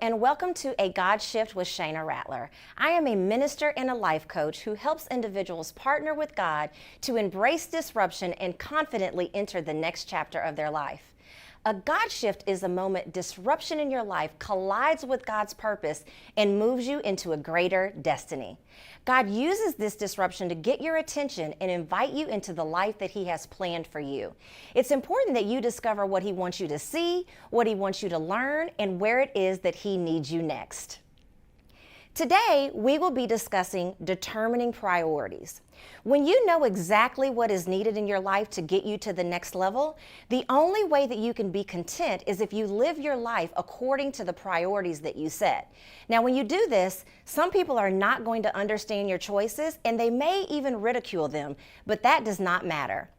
and welcome to A God Shift with Shayna Rattler. I am a minister and a life coach who helps individuals partner with God to embrace disruption and confidently enter the next chapter of their life. A God shift is a moment disruption in your life collides with God's purpose and moves you into a greater destiny. God uses this disruption to get your attention and invite you into the life that He has planned for you. It's important that you discover what He wants you to see, what He wants you to learn, and where it is that He needs you next. Today, we will be discussing determining priorities. When you know exactly what is needed in your life to get you to the next level, the only way that you can be content is if you live your life according to the priorities that you set. Now, when you do this, some people are not going to understand your choices and they may even ridicule them, but that does not matter.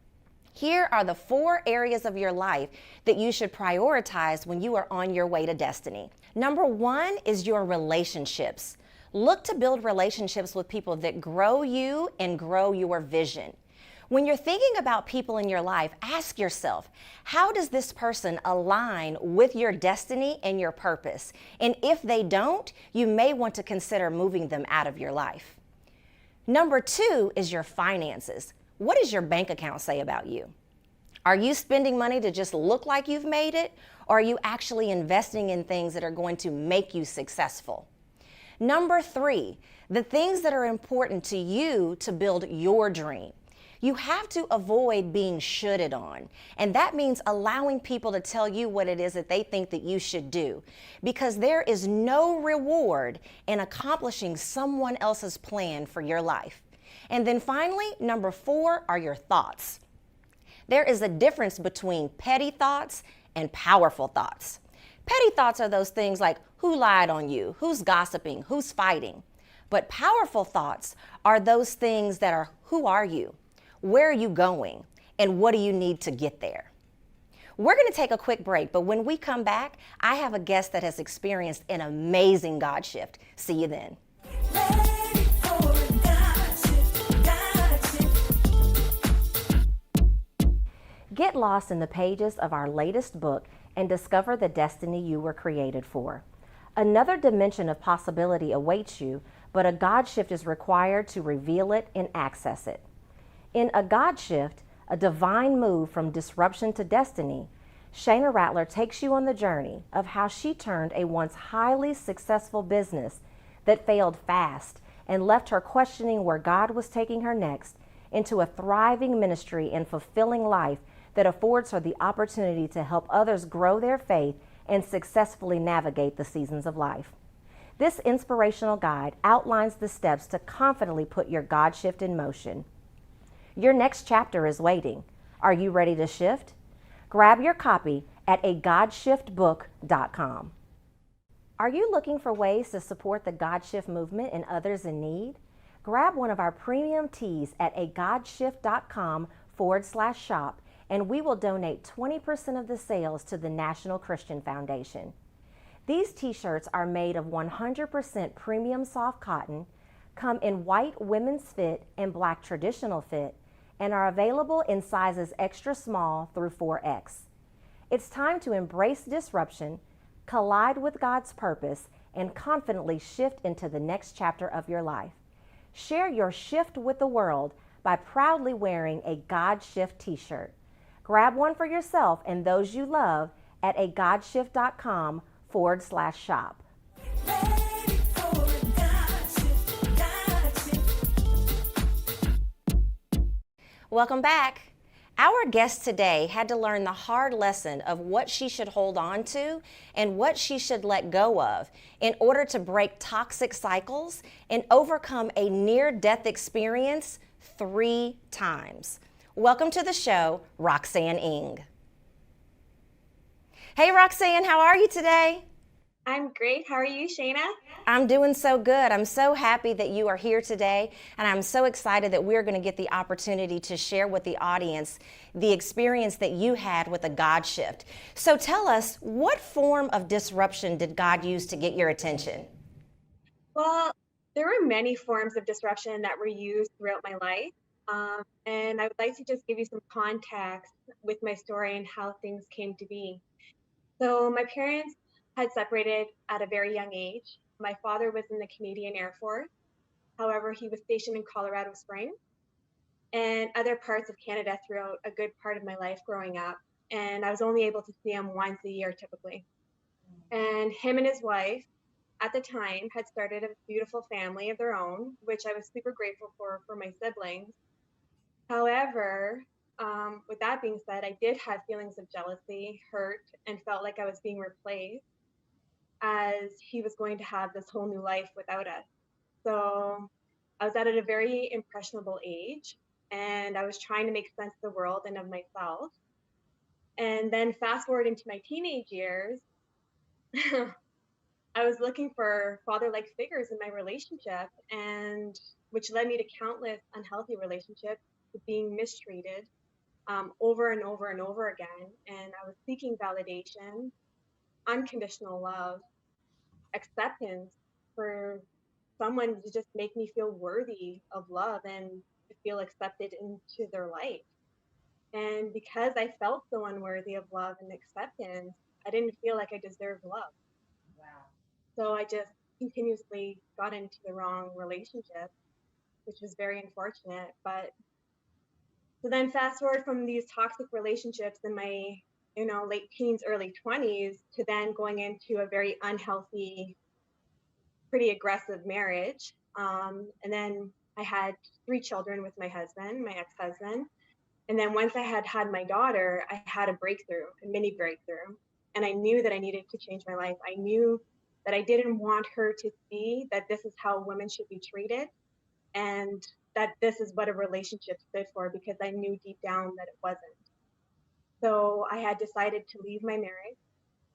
Here are the 4 areas of your life that you should prioritize when you are on your way to destiny. Number 1 is your relationships. Look to build relationships with people that grow you and grow your vision. When you're thinking about people in your life, ask yourself, how does this person align with your destiny and your purpose? And if they don't, you may want to consider moving them out of your life. Number 2 is your finances. What does your bank account say about you? Are you spending money to just look like you've made it? Or are you actually investing in things that are going to make you successful? Number 3, the things that are important to you to build your dream. You have to avoid being shoulded on. And that means allowing people to tell you what it is that they think that you should do. Because there is no reward in accomplishing someone else's plan for your life. And then finally, number 4 are your thoughts. There is a difference between petty thoughts and powerful thoughts. Petty thoughts are those things like who lied on you, who's gossiping, who's fighting. But powerful thoughts are those things that are who are you, where are you going, and what do you need to get there? We're going to take a quick break, but when we come back, I have a guest that has experienced an amazing God shift. See you then. Get lost in the pages of our latest book and discover the destiny you were created for. Another dimension of possibility awaits you, but a God shift is required to reveal it and access it. In A God Shift, a divine move from disruption to destiny, Shayna Rattler takes you on the journey of how she turned a once highly successful business that failed fast and left her questioning where God was taking her next into a thriving ministry and fulfilling life that affords her the opportunity to help others grow their faith and successfully navigate the seasons of life. This inspirational guide outlines the steps to confidently put your God shift in motion. Your next chapter is waiting. Are you ready to shift? Grab your copy at agodshiftbook.com. Are you looking for ways to support the God Shift movement and others in need? Grab one of our premium tees at agodshift.com/shop and we will donate 20% of the sales to the National Christian Foundation. These t-shirts are made of 100% premium soft cotton, come in white women's fit and black traditional fit, and are available in sizes extra small through 4X. It's time to embrace disruption, collide with God's purpose, and confidently shift into the next chapter of your life. Share your shift with the world by proudly wearing a God Shift t-shirt. Grab one for yourself and those you love at agodshift.com/shop. Welcome back. Our guest today had to learn the hard lesson of what she should hold on to and what she should let go of in order to break toxic cycles and overcome a near-death experience 3 times. Welcome to the show, Roxanne Ng. Hey, Roxanne, how are you today? I'm great. How are you, Shayna? I'm doing so good. I'm so happy that you are here today, and I'm so excited that we're going to get the opportunity to share with the audience the experience that you had with a God shift. So tell us, what form of disruption did God use to get your attention? Well, there were many forms of disruption that were used throughout my life. And I would like to just give you some context with my story and how things came to be. So my parents had separated at a very young age. My father was in the Canadian Air Force. However, he was stationed in Colorado Springs and other parts of Canada throughout a good part of my life growing up. And I was only able to see him once a year typically. And him and his wife at the time had started a beautiful family of their own, which I was super grateful for my siblings. However, with that being said, I did have feelings of jealousy, hurt, and felt like I was being replaced as he was going to have this whole new life without us. So I was at a very impressionable age and I was trying to make sense of the world and of myself. And then fast forward into my teenage years, I was looking for father-like figures in my relationship, and which led me to countless unhealthy relationships, to being mistreated over and over and over again. And I was seeking validation, unconditional love, acceptance for someone to just make me feel worthy of love and to feel accepted into their life. And because I felt so unworthy of love and acceptance, I didn't feel like I deserved love. So I just continuously got into the wrong relationship, which was very unfortunate. But so then fast forward from these toxic relationships in my, late teens, early 20s to then going into a very unhealthy, pretty aggressive marriage. And then I had 3 children with my husband, my ex-husband. And then once I had had my daughter, I had a breakthrough, a mini breakthrough. And I knew that I needed to change my life. I knew that I didn't want her to see that this is how women should be treated and that this is what a relationship stood for, because I knew deep down that it wasn't. So I had decided to leave my marriage,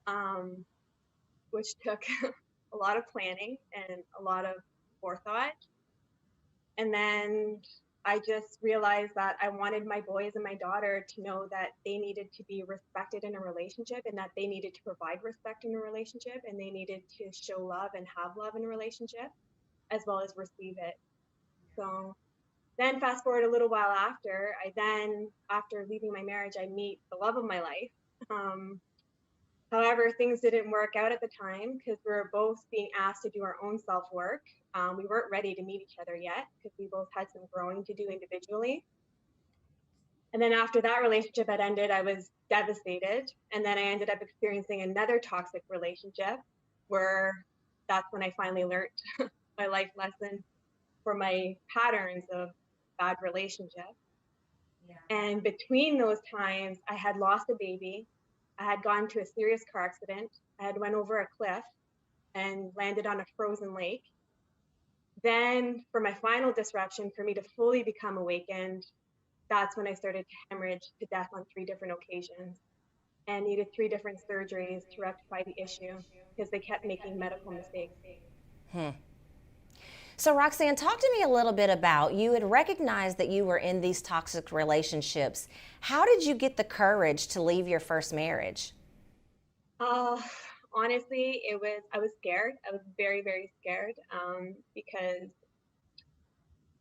um, which took a lot of planning and a lot of forethought. And then I just realized that I wanted my boys and my daughter to know that they needed to be respected in a relationship and that they needed to provide respect in a relationship and they needed to show love and have love in a relationship as well as receive it. So then fast forward a little while after, after leaving my marriage, I meet the love of my life. Um, However, things didn't work out at the time because we were both being asked to do our own self work. We weren't ready to meet each other yet because we both had some growing to do individually. And then after that relationship had ended, I was devastated. And then I ended up experiencing another toxic relationship where that's when I finally learned my life lesson for my patterns of bad relationships. And between those times, I had lost a baby. I had gone to a serious car accident. I had went over a cliff and landed on a frozen lake. Then, for my final disruption, for me to fully become awakened, that's when I started to hemorrhage to death on 3 different occasions and needed 3 different surgeries to rectify the issue because they kept making medical mistakes. So, Roxanne, talk to me a little bit about you had recognized that you were in these toxic relationships. How did you get the courage to leave your first marriage? Uh, Honestly, I was scared. I was very, very scared because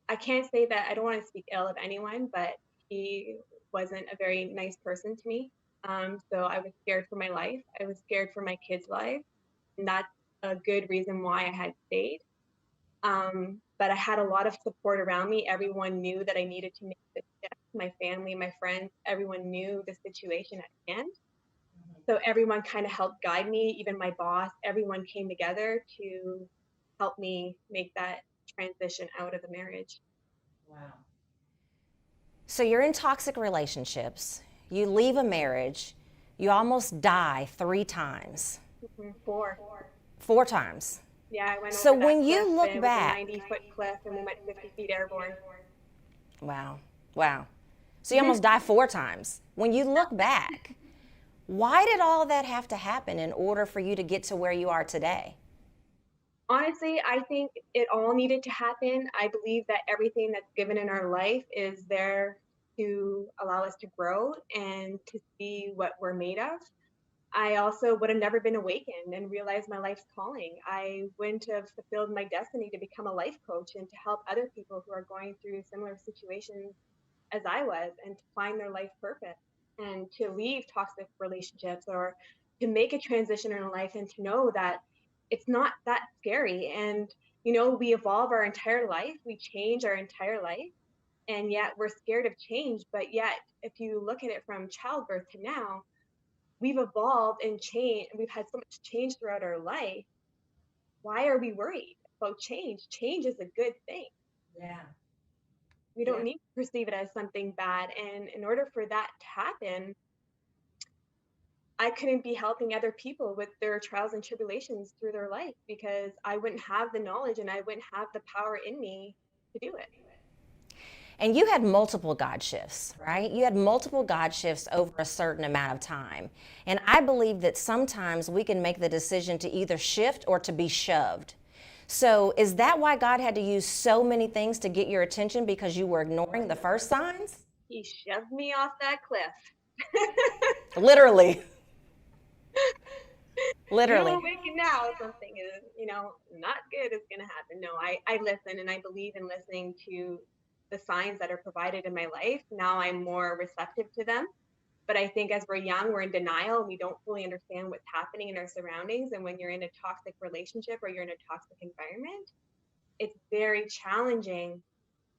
I can't say that I don't want to speak ill of anyone, but he wasn't a very nice person to me. So I was scared for my life. I was scared for my kids' life. And that's a good reason why I had stayed. But I had a lot of support around me. Everyone knew that I needed to make this shift. My family, my friends, everyone knew the situation at hand. So everyone kind of helped guide me, even my boss, everyone came together to help me make that transition out of the marriage. So, you're in toxic relationships, you leave a marriage, you almost die 3 times, Four. 4 times. Yeah, I went So, over that when cliff. you look It was a back, 90-foot cliff, and we went 50 feet airborne. wow, wow. So, you almost die 4 times. When you look back, why did all that have to happen in order for you to get to where you are today? Honestly, I think it all needed to happen. I believe that everything that's given in our life is there to allow us to grow and to see what we're made of. I also would have never been awakened and realized my life's calling. I wouldn't have fulfilled my destiny to become a life coach and to help other people who are going through similar situations as I was and to find their life purpose and to leave toxic relationships or to make a transition in life and to know that it's not that scary. And, we evolve our entire life, we change our entire life, and yet we're scared of change. But yet, if you look at it from childbirth to now, we've evolved and changed. We've had so much change throughout our life. Why are we worried about change? Change is a good thing. Yeah. We Yeah. don't need to perceive it as something bad. And in order for that to happen, I couldn't be helping other people with their trials and tribulations through their life because I wouldn't have the knowledge and I wouldn't have the power in me to do it. And you had multiple God shifts, right? You had multiple God shifts over a certain amount of time. And I believe that sometimes we can make the decision to either shift or to be shoved. So is that why God had to use so many things to get your attention, because you were ignoring the first signs? He shoved me off that cliff. Literally. You're Literally. awakened now. Something is, not good is going to happen. No, I listen, and I believe in listening to the signs that are provided in my life. Now I'm more receptive to them. But I think as we're young, we're in denial and we don't fully understand what's happening in our surroundings. And when you're in a toxic relationship or you're in a toxic environment, it's very challenging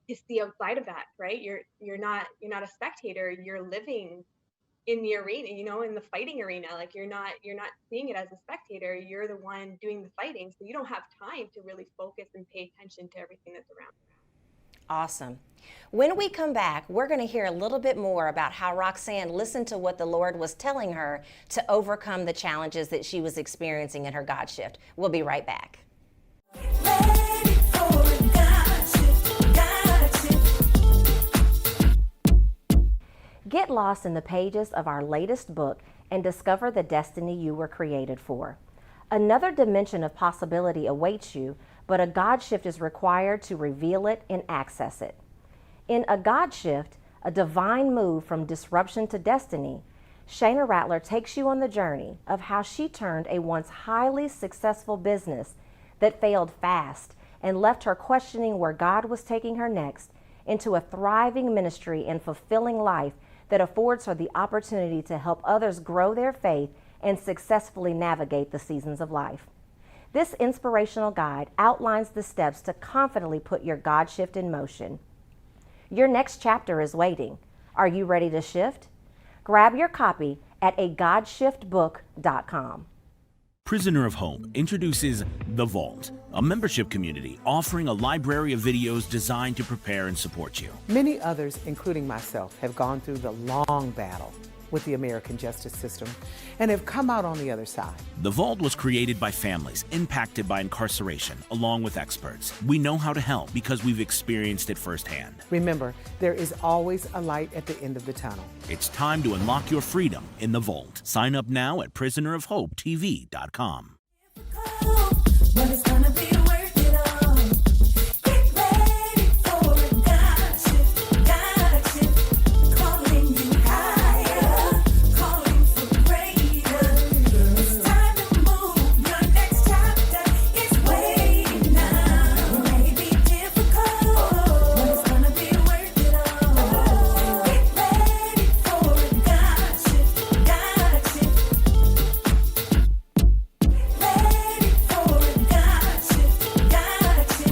to see outside of that, right? You're not a spectator. You're living in the arena, in the fighting arena. Like you're not seeing it as a spectator. You're the one doing the fighting. So you don't have time to really focus and pay attention to everything that's around. Awesome. When we come back, we're going to hear a little bit more about how Roxanne listened to what the Lord was telling her to overcome the challenges that she was experiencing in her God shift. We'll be right back. Get lost in the pages of our latest book and discover the destiny you were created for. Another dimension of possibility awaits you, but a God shift is required to reveal it and access it. In A God Shift, a divine move from disruption to destiny, Shayna Rattler takes you on the journey of how she turned a once highly successful business that failed fast and left her questioning where God was taking her next into a thriving ministry and fulfilling life that affords her the opportunity to help others grow their faith and successfully navigate the seasons of life. This inspirational guide outlines the steps to confidently put your God shift in motion. Your next chapter is waiting. Are you ready to shift? Grab your copy at agodshiftbook.com. Prisoner of Hope introduces The Vault, a membership community offering a library of videos designed to prepare and support you. Many others, including myself, have gone through the long battle with the American justice system and have come out on the other side. The Vault was created by families impacted by incarceration, along with experts. We know how to help because we've experienced it firsthand. Remember, there is always a light at the end of the tunnel. It's time to unlock your freedom in The Vault. Sign up now at prisonerofhopetv.com. But it's gonna be worth it all. Get ready for a God shift, calling you higher, calling for greater. It's time to move, your next chapter is waiting now. It may be difficult, but it's gonna be worth it all. Get ready for a God shift, ready for a God shift.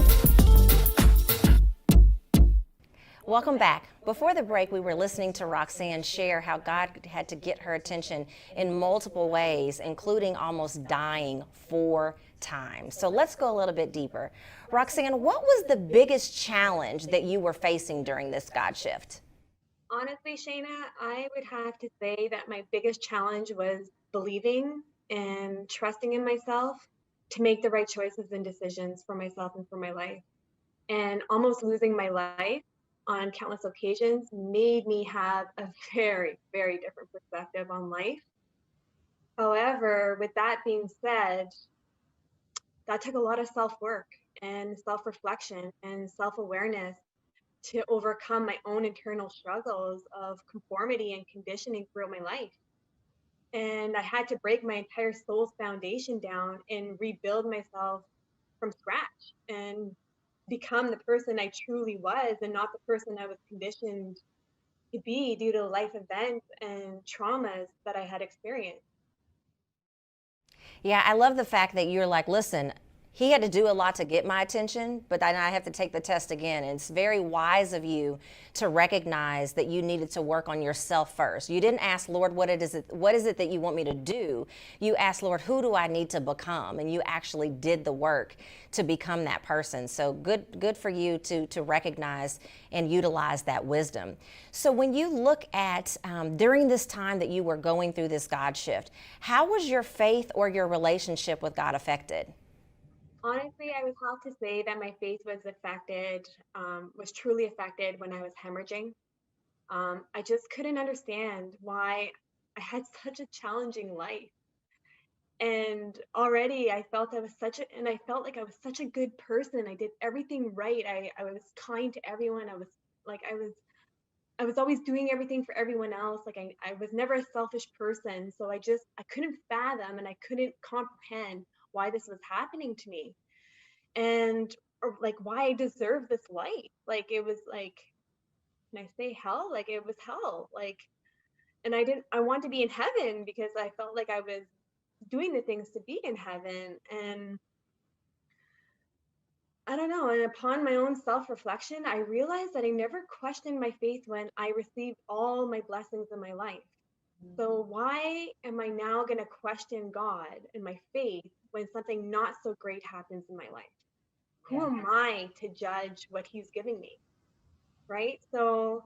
Welcome back. Before the break, we were listening to Roxanne share how God had to get her attention in multiple ways, including almost dying 4 times. So let's go a little bit deeper. Roxanne, what was the biggest challenge that you were facing during this God shift? Honestly, Shayna, I would have to say that my biggest challenge was believing and trusting in myself to make the right choices and decisions for myself and for my life. And almost losing my life on countless occasions made me have a very, very different perspective on life. However, with that being said, that took a lot of self-work and self-reflection and self-awareness to overcome my own internal struggles of conformity and conditioning throughout my life. And I had to break my entire soul's foundation down and rebuild myself from scratch and become the person I truly was and not the person I was conditioned to be due to life events and traumas that I had experienced. Yeah, I love the fact that you're like, listen, he had to do a lot to get my attention, but then I have to take the test again. And it's very wise of you to recognize that you needed to work on yourself first. You didn't ask, Lord, what is it that you want me to do? You asked, Lord, who do I need to become? And you actually did the work to become that person. So good for you to recognize and utilize that wisdom. So when you look at during this time that you were going through this God shift, how was your faith or your relationship with God affected? Honestly, I would have to say that my faith was affected, was truly affected when I was hemorrhaging. I just couldn't understand why I had such a challenging life. And already I felt I felt like I was such a good person. I did everything right. I was kind to everyone. Like, I was always doing everything for everyone else. Like, I was never a selfish person. So I couldn't fathom and I couldn't comprehend why this was happening to me. And or like why I deserve this life. Like, it was like, can I say hell? Like, it was hell. Like, and I wanted to be in heaven because I felt like I was doing the things to be in heaven. And I don't know. And upon my own self-reflection, I realized that I never questioned my faith when I received all my blessings in my life. So why am I now going to question God and my faith when something not so great happens in my life? Who am I to judge what he's giving me? Right? So,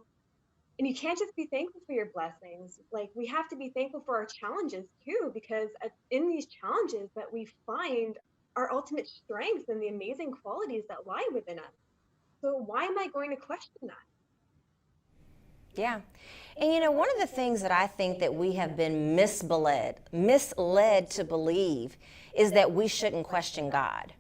and you can't just be thankful for your blessings. Like, we have to be thankful for our challenges too, because in these challenges that we find our ultimate strengths and the amazing qualities that lie within us. So why am I going to question that? Yeah. And one of the things that I think that we have been misled to believe is that we shouldn't question God.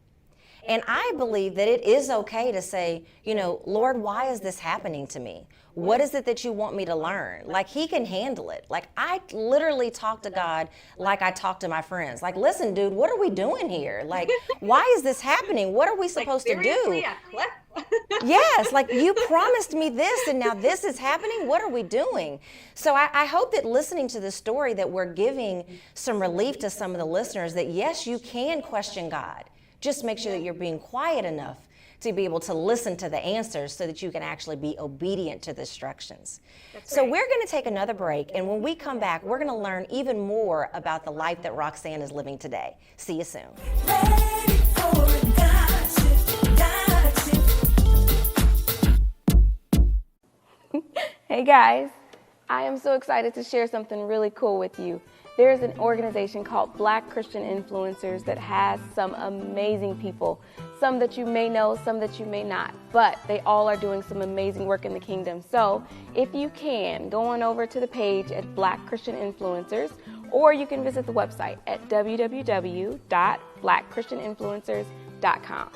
And I believe that it is okay to say, Lord, why is this happening to me? What is it that you want me to learn? Like, he can handle it. Like, I literally talk to God like I talk to my friends. Like, listen, dude, what are we doing here? Like, why is this happening? What are we supposed to do? Yes, like, you promised me this and now this is happening. What are we doing? So I hope that listening to this story that we're giving some relief to some of the listeners that yes, you can question God. Just make sure that you're being quiet enough to be able to listen to the answers so that you can actually be obedient to the instructions. So we're going to take another break, and when we come back, we're going to learn even more about the life that Roxanne is living today. See you soon. Ready for a God shift, God shift. Hey guys, I am so excited to share something really cool with you. There's an organization called Black Christian Influencers that has some amazing people. Some that you may know, some that you may not, but they all are doing some amazing work in the kingdom. So if you can, go on over to the page at Black Christian Influencers, or you can visit the website at www.blackchristianinfluencers.com.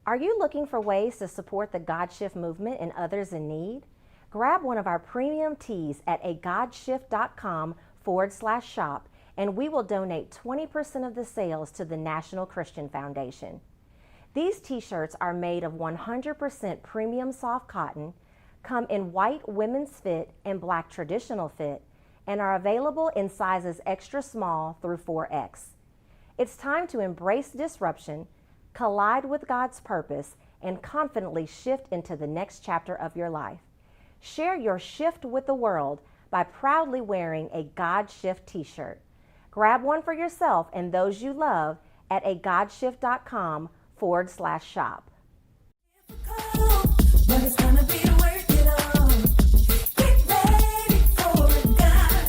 Are you looking for ways to support the God Shift movement and others in need? Grab one of our premium tees at agodshift.com/shop and we will donate 20% of the sales to the National Christian Foundation. These t-shirts are made of 100% premium soft cotton, come in white women's fit and black traditional fit, and are available in sizes extra small through 4X. It's time to embrace disruption, collide with God's purpose, and confidently shift into the next chapter of your life. Share your shift with the world by proudly wearing a God Shift t-shirt. Grab one for yourself and those you love at agodshift.com/shop. But it's gonna be worth it all. Get ready for a God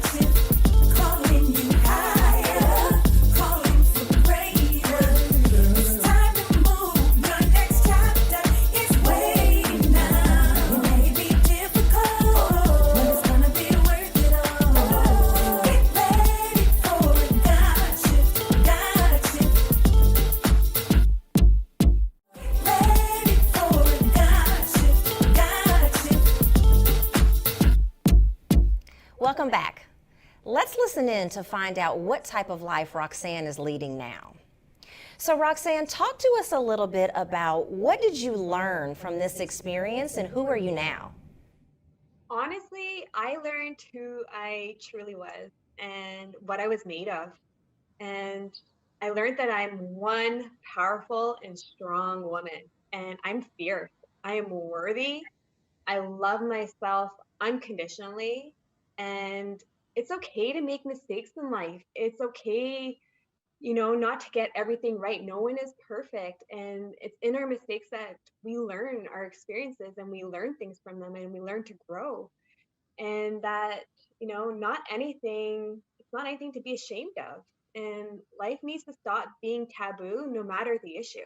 shift, calling you higher, calling for greater. It's time to move. Your next chapter is waiting now. It may be difficult, but it's gonna be worth it all. Get ready for a God shift, ready for a God shift. Welcome back. Let's listen in to find out what type of life Roxanne is leading now. So Roxanne, talk to us a little bit about what did you learn from this experience and who are you now? Honestly, I learned who I truly was and what I was made of. And I learned that I'm one powerful and strong woman, and I'm fierce. I am worthy. I love myself unconditionally, and it's okay to make mistakes in life. It's okay, not to get everything right. No one is perfect, and it's in our mistakes that we learn our experiences and we learn things from them and we learn to grow. And that, it's not anything to be ashamed of. And life needs to stop being taboo no matter the issue.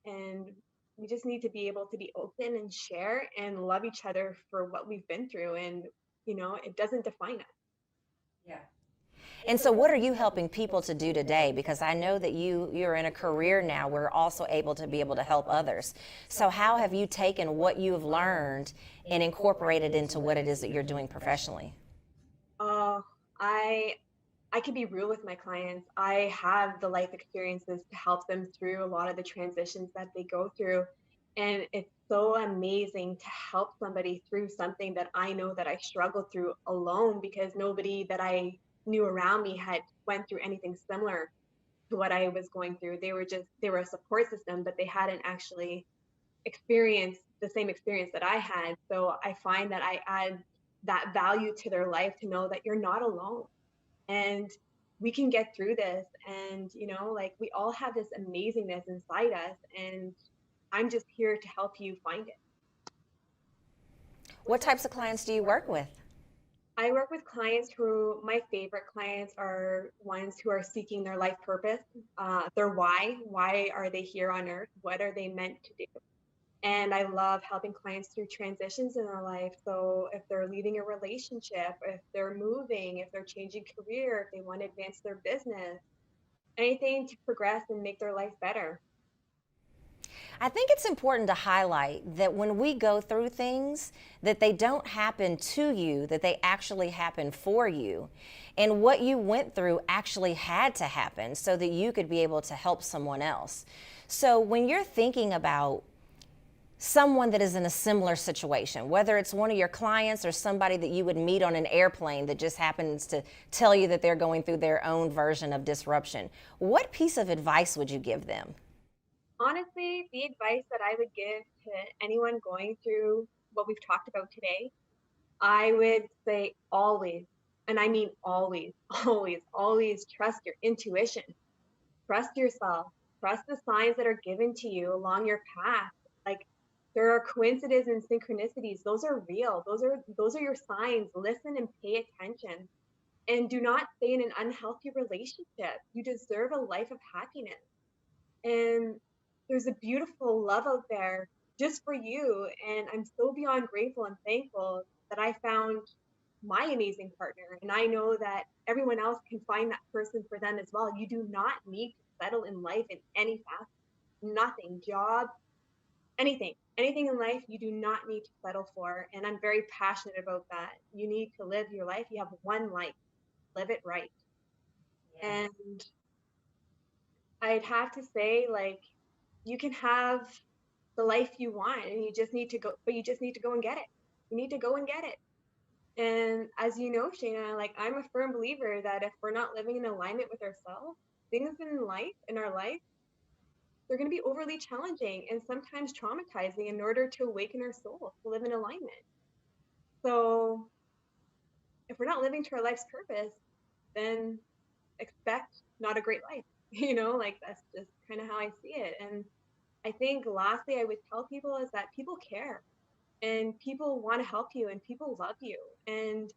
And we just need to be able to be open and share and love each other for what we've been through. And, it doesn't define us. And so what are you helping people to do today? Because I know that you're in a career now where you're also able to help others. So how have you taken what you've learned and incorporated into what it is that you're doing professionally? Uh, I I can be real with my clients. I have the life experiences to help them through a lot of the transitions that they go through. And it's so amazing to help somebody through something that I know that I struggled through alone, because nobody that I knew around me had went through anything similar to what I was going through. They were a support system, but they hadn't actually experienced the same experience that I had. So I find that I add that value to their life to know that you're not alone, and we can get through this. And like, we all have this amazingness inside us, and I'm just here to help you find it. What types of clients do you work with? I work with clients who, my favorite clients are ones who are seeking their life purpose, their why are they here on earth, what are they meant to do. And I love helping clients through transitions in their life. So if they're leaving a relationship, if they're moving, if they're changing career, if they want to advance their business, anything to progress and make their life better. I think it's important to highlight that when we go through things, that they don't happen to you, that they actually happen for you. And what you went through actually had to happen so that you could be able to help someone else. So when you're thinking about someone that is in a similar situation, whether it's one of your clients or somebody that you would meet on an airplane that just happens to tell you that they're going through their own version of disruption, what piece of advice would you give them? Honestly, the advice that I would give to anyone going through what we've talked about today, I would say always, and I mean always, always, always trust your intuition. Trust yourself. Trust the signs that are given to you along your path. Like, there are coincidences and synchronicities. Those are real. Those are your signs. Listen and pay attention. And do not stay in an unhealthy relationship. You deserve a life of happiness. And there's a beautiful love out there just for you. And I'm so beyond grateful and thankful that I found my amazing partner. And I know that everyone else can find that person for them as well. You do not need to settle in life in any facet. Nothing, job, anything in life, you do not need to settle for. And I'm very passionate about that. You need to live your life. You have one life, live it right. And I'd have to say, like, you can have the life you want, and you just need to go and get it. You need to go and get it. And as you know, Shayna, like, I'm a firm believer that if we're not living in alignment with ourselves, things in our life, they're going to be overly challenging and sometimes traumatizing in order to awaken our soul to live in alignment. So if we're not living to our life's purpose, then expect not a great life. Like, that's just kind of how I see it. And I think lastly, I would tell people is that people care, and people want to help you, and people love you, and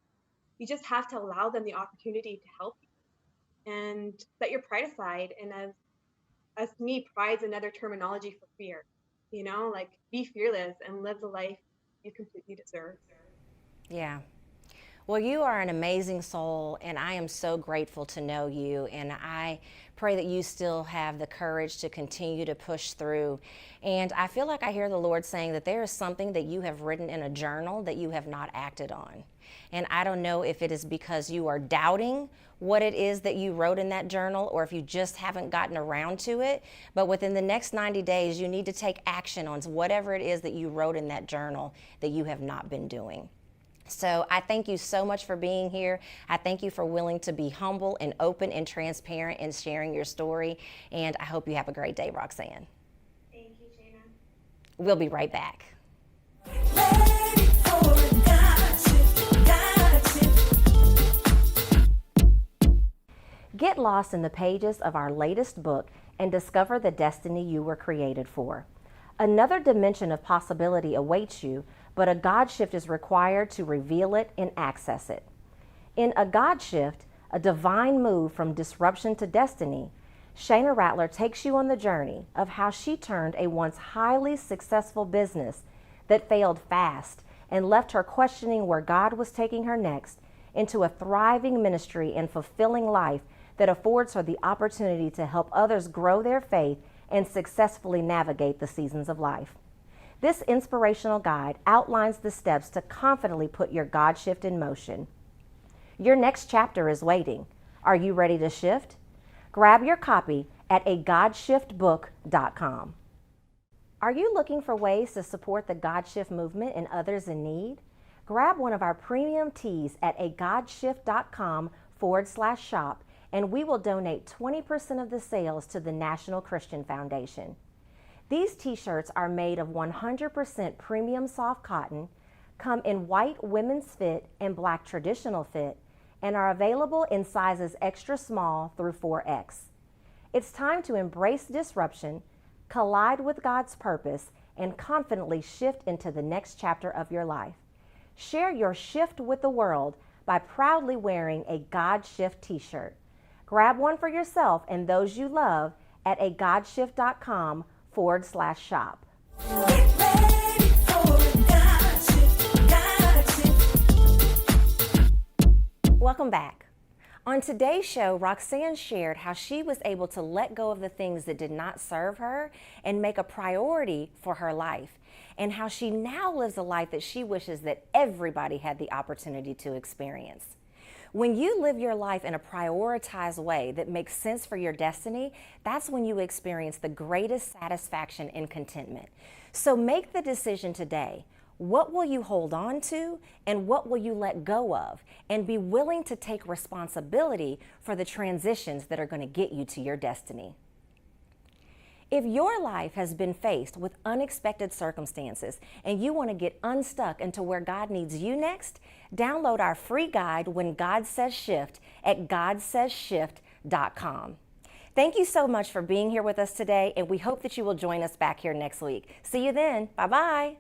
you just have to allow them the opportunity to help you and set your pride aside. And as me, pride's another terminology for fear. Like, be fearless and live the life you completely deserve. Yeah. Well, you are an amazing soul, and I am so grateful to know you. And I pray that you still have the courage to continue to push through. And I feel like I hear the Lord saying that there is something that you have written in a journal that you have not acted on. And I don't know if it is because you are doubting what it is that you wrote in that journal, or if you just haven't gotten around to it. But within the next 90 days, you need to take action on whatever it is that you wrote in that journal that you have not been doing. So I thank you so much for being here. I thank you for willing to be humble and open and transparent in sharing your story. And I hope you have a great day, Roxanne. Thank you, Shayna. We'll be right back. Ready for a God shift. Get lost in the pages of our latest book and discover the destiny you were created for. Another dimension of possibility awaits you, but a God shift is required to reveal it and access it. In A God Shift, a divine move from disruption to destiny, Shayna Rattler takes you on the journey of how she turned a once highly successful business that failed fast and left her questioning where God was taking her next into a thriving ministry and fulfilling life that affords her the opportunity to help others grow their faith and successfully navigate the seasons of life. This inspirational guide outlines the steps to confidently put your God shift in motion. Your next chapter is waiting. Are you ready to shift? Grab your copy at agodshiftbook.com. Are you looking for ways to support the God Shift movement and others in need? Grab one of our premium tees at agodshift.com/shop, and we will donate 20% of the sales to the National Christian Foundation. These t-shirts are made of 100% premium soft cotton, come in white women's fit and black traditional fit, and are available in sizes extra small through 4X. It's time to embrace disruption, collide with God's purpose, and confidently shift into the next chapter of your life. Share your shift with the world by proudly wearing a God Shift t-shirt. Grab one for yourself and those you love at agodshift.com/shop. Get ready for a God shift. Welcome back. On today's show, Roxanne shared how she was able to let go of the things that did not serve her and make a priority for her life, and how she now lives a life that she wishes that everybody had the opportunity to experience. When you live your life in a prioritized way that makes sense for your destiny, that's when you experience the greatest satisfaction and contentment. So make the decision today. What will you hold on to, and what will you let go of? And be willing to take responsibility for the transitions that are going to get you to your destiny. If your life has been faced with unexpected circumstances and you want to get unstuck into where God needs you next, download our free guide, When God Says Shift, at godsayshift.com. Thank you so much for being here with us today, and we hope that you will join us back here next week. See you then. Bye-bye.